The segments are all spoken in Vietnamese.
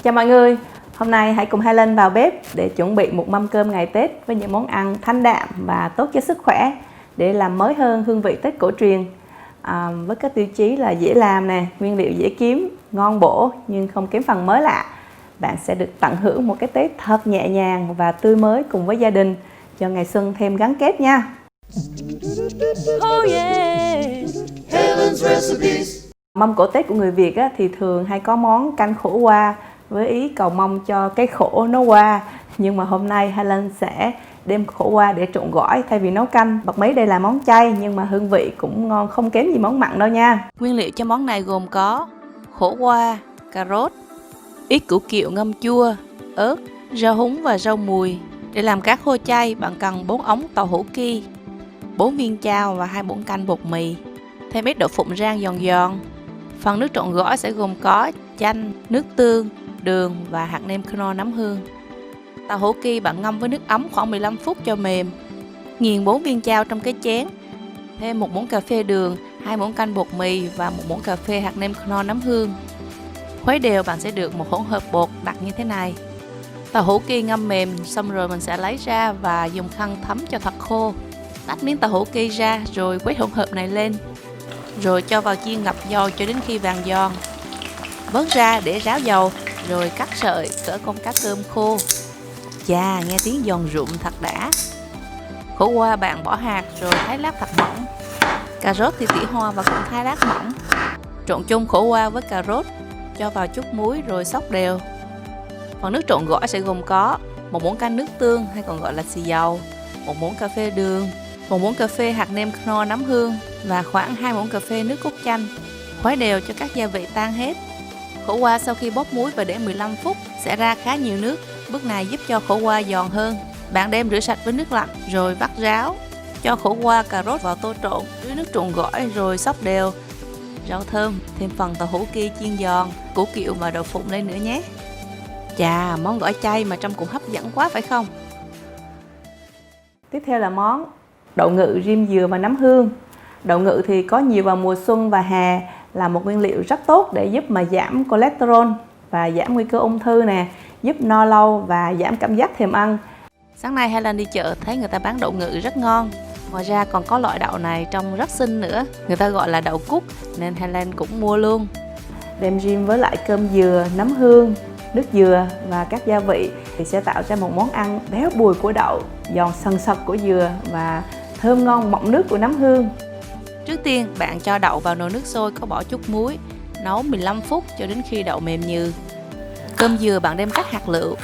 Chào mọi người, hôm nay hãy cùng Helen vào bếp để chuẩn bị một mâm cơm ngày Tết với những món ăn thanh đạm và tốt cho sức khỏe để làm mới hơn hương vị Tết cổ truyền. Với các tiêu chí là dễ làm nè, nguyên liệu dễ kiếm, ngon bổ nhưng không kém phần mới lạ. Bạn sẽ được tận hưởng một cái Tết thật nhẹ nhàng và tươi mới cùng với gia đình cho ngày xuân thêm gắn kết nha. Oh yeah. Helen's Recipes. Mâm cỗ Tết của người Việt thì thường hay có món canh khổ qua với ý cầu mong cho cái khổ nó qua. Nhưng mà hôm nay Helen sẽ đem khổ qua để trộn gỏi thay vì nấu canh. Bật mí đây là món chay nhưng mà hương vị cũng ngon không kém gì món mặn đâu nha. Nguyên liệu cho món này gồm có khổ qua, cà rốt, ít củ kiệu ngâm chua, ớt, rau húng và rau mùi. Để làm cá khô chay, bạn cần 4 ống tàu hũ ki, 4 viên chao và 2 muỗng canh bột mì. Thêm ít đậu phụng rang giòn giòn. Phần nước trộn gỏi sẽ gồm có chanh, nước tương, đường và hạt nêm Knorr nấm hương. Tàu hũ ki bạn ngâm với nước ấm khoảng 15 phút cho mềm. Nghiền 4 viên chao trong cái chén. Thêm 1 muỗng cà phê đường, 2 muỗng canh bột mì và 1 muỗng cà phê hạt nêm Knorr nấm hương. Khuấy đều bạn sẽ được một hỗn hợp bột đặc như thế này. Tàu hũ ki ngâm mềm xong rồi mình sẽ lấy ra và dùng khăn thấm cho thật khô. Tách miếng tàu hũ ki ra rồi khuấy hỗn hợp này lên. Rồi cho vào chiên ngập dầu cho đến khi vàng giòn. Vớt ra để ráo dầu rồi cắt sợi cỡ con cá cơm khô. Chà, nghe tiếng giòn rụm thật đã. Khổ qua bạn bỏ hạt rồi thái lát thật mỏng. Cà rốt thì tỉa hoa và cũng thái lát mỏng. Trộn chung khổ qua với cà rốt, cho vào chút muối rồi xóc đều. Phần nước trộn gỏi sẽ gồm có 1 muỗng canh nước tương hay còn gọi là xì dầu, 1 muỗng cà phê đường, 1 muỗng cà phê hạt nêm Knorr nấm hương và khoảng 2 muỗng cà phê nước cốt chanh. Khuấy đều cho các gia vị tan hết. Khổ qua sau khi bóp muối và để 15 phút sẽ ra khá nhiều nước. Bước này giúp cho khổ qua giòn hơn. Bạn đem rửa sạch với nước lạnh rồi vắt ráo. Cho khổ qua, cà rốt vào tô trộn, dưới nước trộn gỏi rồi xóc đều. Rau thơm, thêm phần tàu hũ ki chiên giòn, củ kiệu và đậu phụng lên nữa nhé. Chà, món gỏi chay mà trông cũng hấp dẫn quá phải không? Tiếp theo là món đậu ngự rim dừa và nấm hương. Đậu ngự thì có nhiều vào mùa xuân và hè, là một nguyên liệu rất tốt để giúp mà giảm cholesterol và giảm nguy cơ ung thư nè, giúp no lâu và giảm cảm giác thèm ăn. Sáng nay Helen đi chợ thấy người ta bán đậu ngự rất ngon. Ngoài ra còn có loại đậu này trông rất xinh nữa, người ta gọi là đậu cúc nên Helen cũng mua luôn. Đem rim với lại cơm dừa, nấm hương, nước dừa và các gia vị thì sẽ tạo ra một món ăn béo bùi của đậu, giòn sần sật của dừa và thơm ngon mọng nước của nấm hương. Trước tiên bạn cho đậu vào nồi nước sôi có bỏ chút muối, nấu 15 phút cho đến khi đậu mềm nhừ. Cơm dừa bạn đem cắt hạt lựu.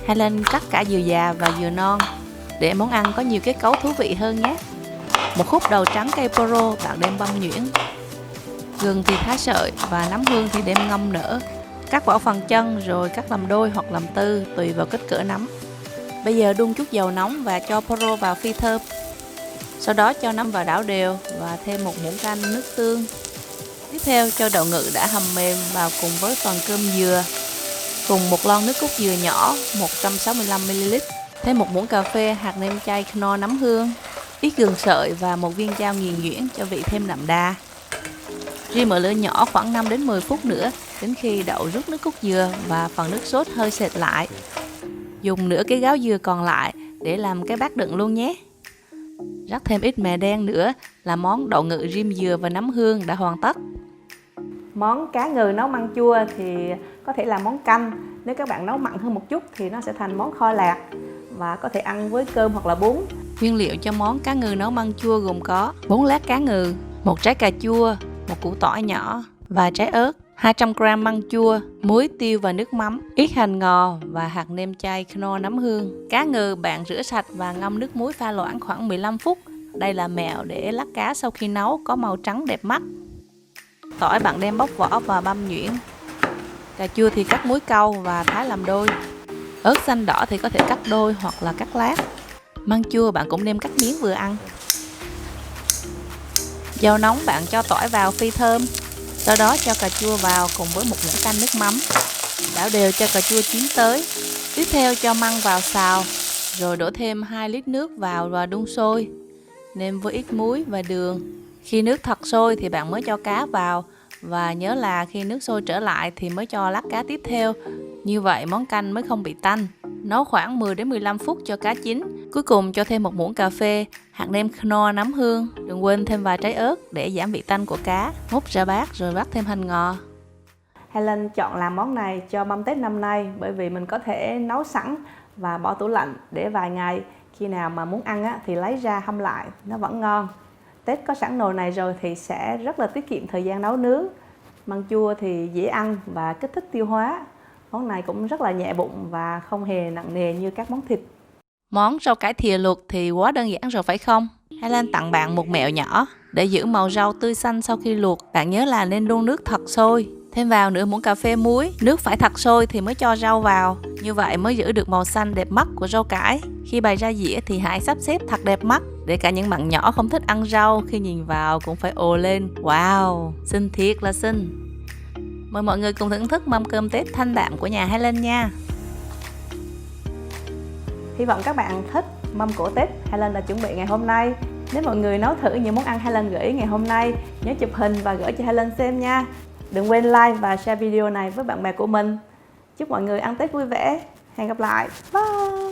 Helen cắt cả dừa già và dừa non để món ăn có nhiều kết cấu thú vị hơn nhé. Một khúc đầu trắng cây poro bạn đem băm nhuyễn. Gừng thì thái sợi và nấm hương thì đem ngâm nở. Cắt bỏ phần chân rồi cắt làm đôi hoặc làm tư tùy vào kích cỡ nấm. Bây giờ đun chút dầu nóng và cho poro vào phi thơm. Sau đó cho nấm vào đảo đều và thêm 1 muỗng canh nước tương. Tiếp theo cho đậu ngự đã hầm mềm vào cùng với phần cơm dừa. Cùng 1 lon nước cốt dừa nhỏ 165ml. Thêm 1 muỗng cà phê hạt nêm chay Knorr nấm hương. Ít gừng sợi và 1 viên chao nghiền nhuyễn cho vị thêm đậm đà. Rim ở lửa nhỏ khoảng 5 đến 10 phút nữa đến khi đậu rút nước cốt dừa và phần nước sốt hơi sệt lại. Dùng nửa cái gáo dừa còn lại để làm cái bát đựng luôn nhé. Rắc thêm ít mè đen nữa là món đậu ngự rim dừa và nấm hương đã hoàn tất. Món cá ngừ nấu măng chua thì có thể làm món canh. Nếu các bạn nấu mặn hơn một chút thì nó sẽ thành món kho lạc và có thể ăn với cơm hoặc là bún. Nguyên liệu cho món cá ngừ nấu măng chua gồm có 4 lát cá ngừ, 1 trái cà chua, 1 củ tỏi nhỏ, vài trái ớt, 200g măng chua, muối, tiêu và nước mắm, ít hành ngò và hạt nêm chay Knorr nấm hương. Cá ngừ bạn rửa sạch và ngâm nước muối pha loãng khoảng 15 phút. Đây là mẹo để lát cá sau khi nấu có màu trắng đẹp mắt. Tỏi bạn đem bóc vỏ và băm nhuyễn. Cà chua thì cắt muối câu và thái làm đôi. Ớt xanh đỏ thì có thể cắt đôi hoặc là cắt lát. Măng chua bạn cũng đem cắt miếng vừa ăn. Dầu nóng bạn cho tỏi vào phi thơm. Sau đó cho cà chua vào cùng với 1 muỗng canh nước mắm. Đảo đều cho cà chua chín tới. Tiếp theo cho măng vào xào. Rồi đổ thêm 2 lít nước vào và đun sôi. Nêm với ít muối và đường. Khi nước thật sôi thì bạn mới cho cá vào. Và nhớ là khi nước sôi trở lại thì mới cho lát cá tiếp theo. Như vậy món canh mới không bị tanh. Nấu khoảng 10 đến 15 phút cho cá chín. Cuối cùng cho thêm một muỗng cà phê, hạt nêm Knorr nấm hương. Đừng quên thêm vài trái ớt để giảm vị tanh của cá. Múc ra bát rồi vắt thêm hành ngò. Helen chọn làm món này cho mâm Tết năm nay bởi vì mình có thể nấu sẵn và bỏ tủ lạnh để vài ngày. Khi nào mà muốn ăn thì lấy ra hâm lại, nó vẫn ngon. Tết có sẵn nồi này rồi thì sẽ rất là tiết kiệm thời gian nấu nướng. Măng chua thì dễ ăn và kích thích tiêu hóa. Món này cũng rất là nhẹ bụng và không hề nặng nề như các món thịt. Món rau cải thìa luộc thì quá đơn giản rồi phải không? Helen tặng bạn một mẹo nhỏ để giữ màu rau tươi xanh sau khi luộc. Bạn nhớ là nên đun nước thật sôi. Thêm vào nửa muỗng cà phê muối. Nước phải thật sôi thì mới cho rau vào. Như vậy mới giữ được màu xanh đẹp mắt của rau cải. Khi bày ra dĩa thì hãy sắp xếp thật đẹp mắt để cả những bạn nhỏ không thích ăn rau khi nhìn vào cũng phải ồ lên. Wow, xinh thiệt là xinh. Mời mọi người cùng thưởng thức mâm cơm Tết thanh đạm của nhà Helen nha. Hy vọng các bạn thích mâm cỗ Tết Helen đã chuẩn bị ngày hôm nay. Nếu mọi người nấu thử những món ăn Helen gửi ngày hôm nay, nhớ chụp hình và gửi cho Helen xem nha. Đừng quên like và share video này với bạn bè của mình. Chúc mọi người ăn Tết vui vẻ. Hẹn gặp lại. Bye!